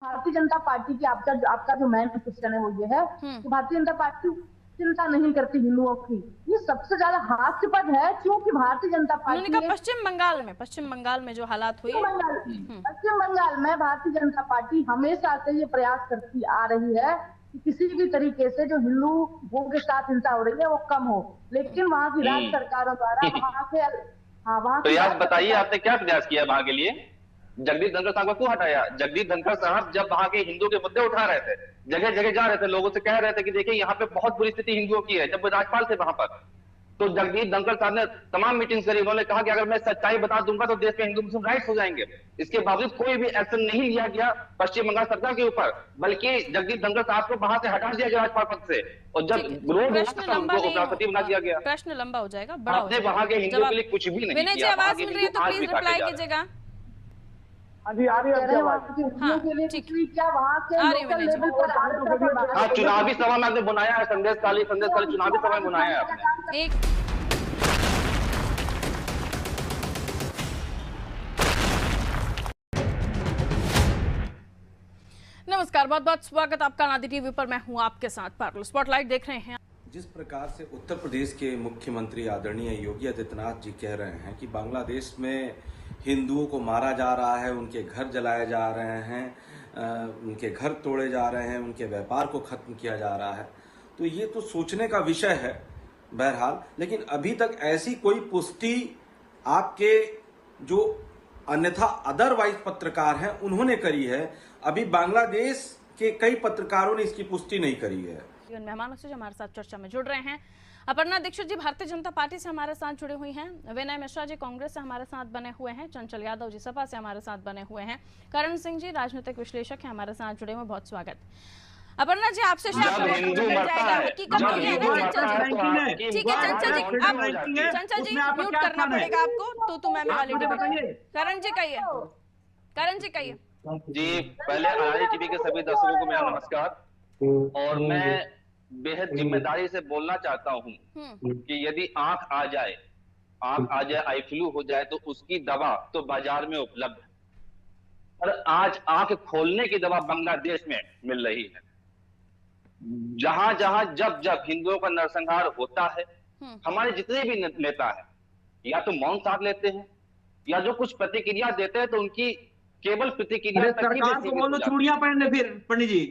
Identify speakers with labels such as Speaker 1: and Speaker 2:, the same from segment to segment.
Speaker 1: Bharatiya Janata party की आपका जो मेन क्वेश्चन है वो ये है कि भारतीय जनता पार्टी चिंता नहीं करती हिंदुओं की। ये सबसे ज्यादा हास्यास्पद है क्योंकि भारतीय जनता
Speaker 2: उन्होंने
Speaker 1: पार्टी
Speaker 2: कहा पश्चिम बंगाल में जो हालात हुए
Speaker 1: पश्चिम बंगाल में भारतीय जनता पार्टी हमेशा से ये प्रयास करती आ रही है कि किसी भी तरीके से जो हिंदुओं के साथ हिंसा हो रही है वो कम हो, लेकिन वहाँ की राज्य सरकारों द्वारा वहाँ की
Speaker 3: प्रयास बताइए, आपने क्या प्रयास किया वहां के लिए? जगदीप धनखड़ साहब को क्यों हटाया? जगदीप धनखड़ साहब जब वहां के हिंदू के मुद्दे उठा रहे थे, जगह जगह जा रहे थे, लोगों से कह रहे थे कि देखिए यहाँ पे बहुत बुरी स्थिति हिंदुओं की है, जब वो राज्यपाल थे वहां पर, तो जगदीप धनखड़ साहब ने तमाम मीटिंग करी। उन्होंने कहा कि अगर मैं सच्चाई बता दूंगा तो देश में हिंदू मुस्लिम राइट्स हो जाएंगे। इसके बावजूद कोई भी एक्शन नहीं लिया गया पश्चिम बंगाल सरकार के ऊपर, बल्कि जगदीप धनखड़ साहब को वहां से हटा दिया गया राज्यपाल पद से, और जब उनको उपराष्ट्रपति बना दिया गया।
Speaker 2: प्रश्न लंबा हो जाएगा, बड़ा
Speaker 3: आपने वहां के हिंदुओं के लिए कुछ भी नहीं
Speaker 2: विनय जी,
Speaker 3: किया।
Speaker 2: आवाज मिल रही है तो प्लीज रिप्लाई कीजिएगा।
Speaker 3: हाँ, चुनावी सभा में आपने बुलाया है, संदेश काली चुनावी सभा में बुलाया है आपने।
Speaker 2: नमस्कार, बहुत बहुत स्वागत आपका नादी टीवी पर। मैं हूं आपके साथ पारुल। स्पॉटलाइट देख रहे हैं।
Speaker 4: जिस प्रकार से उत्तर प्रदेश के मुख्यमंत्री आदरणीय योगी आदित्यनाथ जी कह रहे हैं कि बांग्लादेश में हिंदुओं को मारा जा रहा है, उनके घर जलाए जा रहे हैं, उनके घर तोड़े जा रहे हैं, उनके व्यापार को खत्म किया जा रहा है, तो ये तो सोचने का विषय है बहरहाल। लेकिन अभी तक ऐसी कोई पुष्टि आपके जो अन्यथा अदरवाइज पत्रकार हैं उन्होंने करी है। अभी बांग्लादेश के कई पत्रकारों ने इसकी पुष्टि नहीं करी है।
Speaker 2: मेहमानों से जो हमारे साथ चर्चा में जुड़ रहे हैं, अपर्णा दीक्षित जी भारतीय जनता पार्टी से हमारे साथ जुड़े हुई हैं, विनय मिश्रा जी कांग्रेस से हमारे साथ बने हुए हैं, चंचल यादव जी सपा से हमारे साथ बने हुए हैं, करण सिंह जी राजनीतिक विश्लेषक हैं हमारे साथ जुड़े हुए। बहुत स्वागत। अपर्णा जी आपसे
Speaker 3: ठीक है चंचल
Speaker 2: जी म्यूट करना पड़ेगा आपको, तो मैम वाली करण जी कहिए।
Speaker 3: जी, पहले आरआरए टीवी के सभी दर्शकों को मेरा नमस्कार। और मैं बेहद जिम्मेदारी से बोलना चाहता हूं कि यदि आंख आ जाए, आई फ्लू हो जाए, तो उसकी दवा तो बाजार में उपलब्ध है, और आज आंख खोलने की दवा बांग्लादेश में मिल रही है। जहां जहां जब जब हिंदुओं का नरसंहार होता है, हमारे जितने भी नेता हैं या तो मौन साध लेते हैं या जो कुछ प्रतिक्रिया देते हैं तो उनकी केवल प्रतिक्रिया तक ही
Speaker 5: सरकार को बोलो चूड़ियां पहन ले। फिर पंडित जी,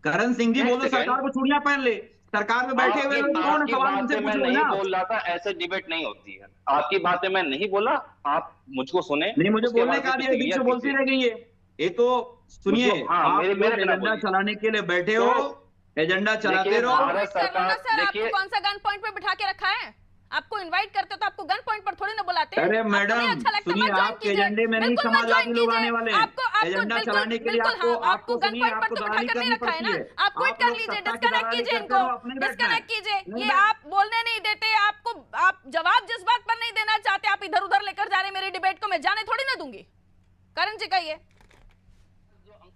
Speaker 5: करण सिंह जी बोलो सरकार को चूड़ियां पहन ले। सरकार में बैठे हुए लोग कौन सवाल उनसे
Speaker 3: मैं नहीं बोल रहा था, ऐसे डिबेट नहीं होती है। आपकी बातें मैं नहीं बोला, आप मुझको सुने
Speaker 5: नहीं, मुझे बोलने का बीच में बोलती रह गई है। ये तो सुनिए, आप एजेंडा चलाने के लिए बैठे हो, एजेंडा चलाते रहो।
Speaker 2: आपको कौन सा गन पॉइंट पे बिठा के रखा है? आपको इनवाइट करते तो आपको गन पॉइंट पर थोड़ी ना बुलाते।
Speaker 5: अरे मैडम सुनिए, आपके एजेंडे में नहीं समाजवादी लोग आने वाले हैं। एजेंडा चलाने के लिए आपको
Speaker 2: गन पॉइंट पर तो बिठा कर नहीं रखा है ना। आप क्विट कर लीजिए, डिस्कनेक्ट कीजिए इनको, डिस्कनेक्ट कीजिए। ये आप बोलने नहीं देते, आप जवाब जिस बात पर नहीं देना चाहते आप इधर उधर लेकर जा रहे मेरी डिबेट को, मैं जाने थोड़ी ना दूंगी। करण जी कहिए।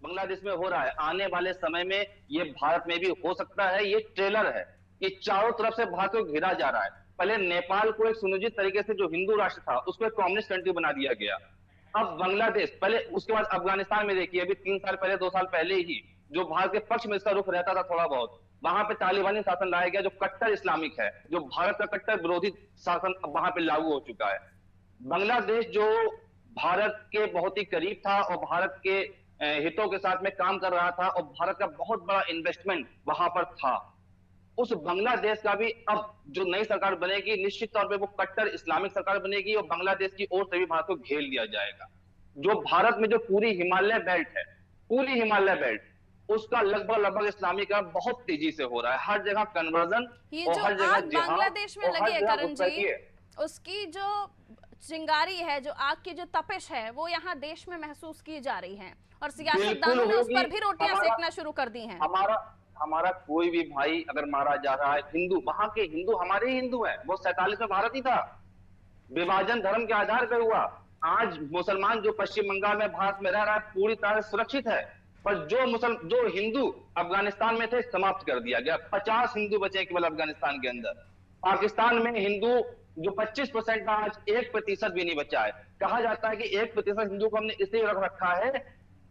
Speaker 3: बांग्लादेश में हो रहा है, आने वाले समय में ये भारत में भी हो सकता है। ये ट्रेलर है, ये चारों तरफ से भारत को घेरा जा रहा है। पहले नेपाल को एक सुनियोजित तरीके से जो हिंदू राष्ट्र था उसको एक कम्युनिस्ट कंट्री बना दिया गया। अब बांग्लादेश, पहले उसके बाद अफगानिस्तान में देखिए, अभी 3 साल पहले 2 साल पहले ही जो भारत के पक्ष में इसका रुख रहता था थोड़ा बहुत, वहां पे तालिबानी शासन लाया गया जो कट्टर इस्लामिक है, जो भारत का कट्टर विरोधी शासन वहां पे लागू हो चुका है। बांग्लादेश जो भारत के बहुत ही करीब था और भारत के हितों के साथ में काम कर रहा था और भारत का बहुत बड़ा इन्वेस्टमेंट वहां पर था, उस बांग्लादेश का भी अब जो नई सरकार बनेगी निश्चित तौर पे वो कट्टर इस्लामिक सरकार बनेगी और बांग्लादेश की ओर से भी भारत को घेर लिया जाएगा। जो भारत में जो पूरी हिमालय बेल्ट है, पूरी हिमालय बेल्ट, उसका लगभग इस्लामीकरण बहुत तेजी से हो रहा है। हर जगह कन्वर्जन और हर जगह
Speaker 2: बांग्लादेश में लगी है करण जी, उसकी जो चिंगारी है, जो आग की जो तपिश है, वो यहाँ देश में महसूस की जा रही है और सियासतदानों ने उस पर भी रोटियां सेकना शुरू कर दी हैं।
Speaker 3: हमारा कोई भी भाई अगर मारा जा रहा है, हिंदू, वहां के हिंदू हमारे ही हिंदू हैं, वो 47 में भारत ही था, विभाजन धर्म के आधार पर हुआ। आज मुसलमान जो पश्चिम बंगाल में भारत में रह रहा है पूरी तरह से सुरक्षित है, पर जो हिंदू अफगानिस्तान में थे समाप्त कर दिया गया। 50 हिंदू बचे केवल अफगानिस्तान के अंदर। पाकिस्तान में हिंदू जो 25% था, आज 1% भी नहीं बचा है। कहा जाता है कि 1% हिंदू को हमने इसलिए रख रखा है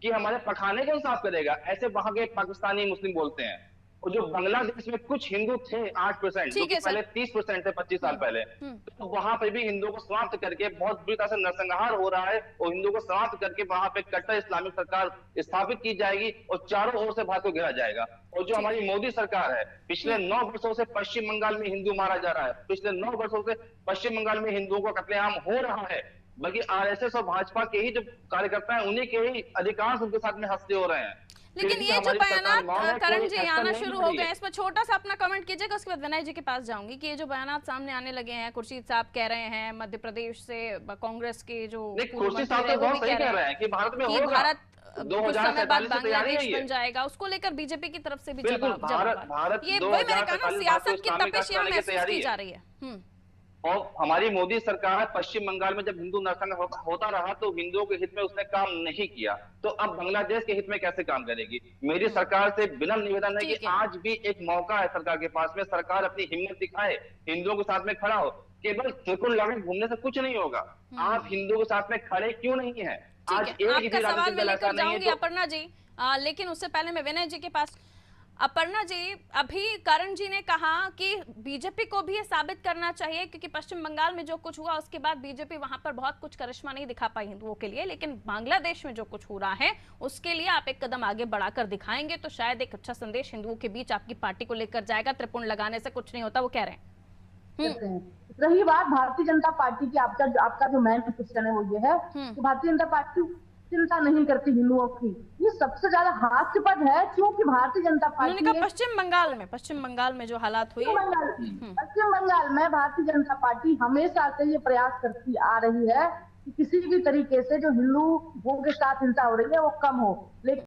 Speaker 3: कि हमारे पखाने कौन साफ करेगा? ऐसे वहां के पाकिस्तानी मुस्लिम बोलते हैं। और जो बांग्लादेश में कुछ हिंदू थे 8%, जो कि पहले 30% थे 25 साल पहले, तो वहां पे भी हिंदुओं को समाप्त करके बहुत बुरी तरह से नरसंहार हो रहा है, और हिंदुओं को समाप्त करके वहां पे कट्टर इस्लामिक सरकार स्थापित की जाएगी और चारों ओर से भारत को घेरा जाएगा। और जो हमारी मोदी सरकार है, पिछले 9 वर्षों से पश्चिम बंगाल में हिंदू मारा जा रहा है, पिछले 9 वर्षों से पश्चिम बंगाल में हिंदुओं का कत्लेआम हो रहा है, बल्कि आरएसएस और भाजपा के ही जो कार्यकर्ता हैं उन्हीं के ही अधिकांश उनके साथ में हंसते हो रहे हैं।
Speaker 2: लेकिन ये जो बयानात करण जी आना शुरू हो गए, इसमें छोटा सा अपना कमेंट कीजिएगा, उसके बाद विनय जी के पास जाऊंगी कि ये जो बयानात सामने आने लगे हैं, खुर्शीद साहब कह रहे हैं मध्य प्रदेश से कांग्रेस के जो
Speaker 3: खुर्शीद साहब तो बहुत सही कह रहे हैं कि भारत में होगा,
Speaker 2: भारत कुछ समय बाद बांग्लादेश
Speaker 3: है
Speaker 2: बन जाएगा, उसको लेकर बीजेपी की तरफ से भी
Speaker 3: बिल्कुल भारत
Speaker 2: ये वही मैंने कहा ना, सियासत की तपिश यहाँ महसूस की जा रही है।
Speaker 3: और हमारी मोदी सरकार पश्चिम बंगाल में जब हिंदू नरसंहार होता रहा तो हिंदुओं के हित में उसने काम नहीं किया, तो अब बांग्लादेश के हित में कैसे काम करेगी? मेरी सरकार से विनम्र निवेदन है कि आज भी एक मौका है सरकार के पास में, सरकार अपनी हिम्मत दिखाए, हिंदुओं के साथ में खड़ा हो। केवल त्रिकोण लड़ाई घूमने से कुछ नहीं होगा, आप हिंदुओं के साथ में खड़े क्यों नहीं है? आज
Speaker 2: आपका सवाल मैं लेकर जाऊंगी अपर्णा जी, लेकिन उससे पहले मैं विनय जी के पास। अपर्णा जी, अभी करण जी ने कहा कि बीजेपी को भी ये साबित करना चाहिए, क्योंकि पश्चिम बंगाल में जो कुछ हुआ उसके बाद बीजेपी वहां पर बहुत कुछ करिश्मा नहीं दिखा पाई हिंदुओं के लिए, लेकिन बांग्लादेश में जो कुछ हो रहा है उसके लिए आप एक कदम आगे बढ़ाकर दिखाएंगे तो शायद एक अच्छा संदेश हिंदुओं के बीच आपकी पार्टी को लेकर जाएगा। त्रिपुंड लगाने से कुछ नहीं होता, वो कह रहे हैं।
Speaker 1: रही बात भारतीय जनता पार्टी की, आपका जो मेन क्वेश्चन है वो ये है कि भारतीय जनता पार्टी चिंता नहीं करती हिंदुओं की, ये सबसे ज्यादा हास्यास्पद है, क्योंकि भारतीय जनता पार्टी
Speaker 2: पश्चिम बंगाल में जो हालात हुए,
Speaker 1: पश्चिम बंगाल में भारतीय जनता पार्टी हमेशा से ये प्रयास करती आ रही है कि किसी भी तरीके से जो हिंदुओं के साथ हिंसा हो रही है वो कम हो, लेकिन